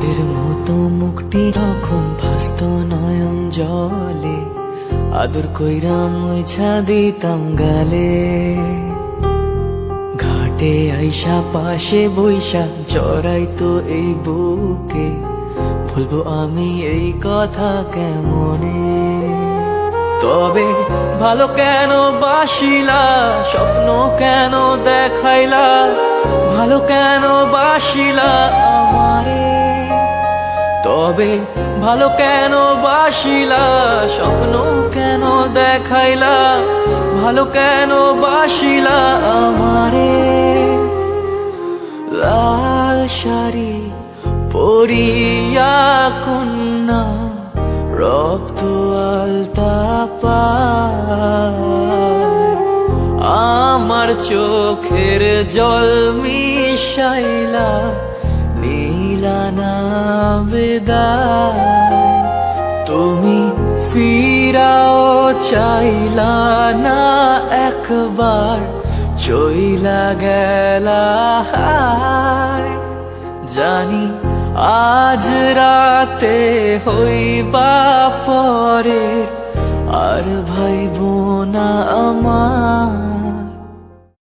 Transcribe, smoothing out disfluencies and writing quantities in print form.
চাঁদের মতো মুখটি যখন ভাসত নয়ন জলে, আদর কইরা মুছা দিতাম গালে। ঘাটে আইসা পাশে বইসা জড়াইতো এই বুকে, বলবো আমি এই কথা কেমনে। তবে ভালো কেন বাসিলা, স্বপ্ন কেন দেখাইলা, ভালো কেন বাসিলা আমারে। তবে ভালো কেন বাসিলা, স্বপ্ন কেন দেখাইলা, ভালো কেন বাসিলা আমারে। লাল শাড়ি পরিয়া কন্যা, রক্ত আলতা পায়, আমার চোখের জল মিশাইলা নীলা না বিদায়। তুমি ফিরাও চাইলা না একবার, চইলা গেলা হায়। জানি আজ রাতে হইবা পরে, আর ভাইব না আমার।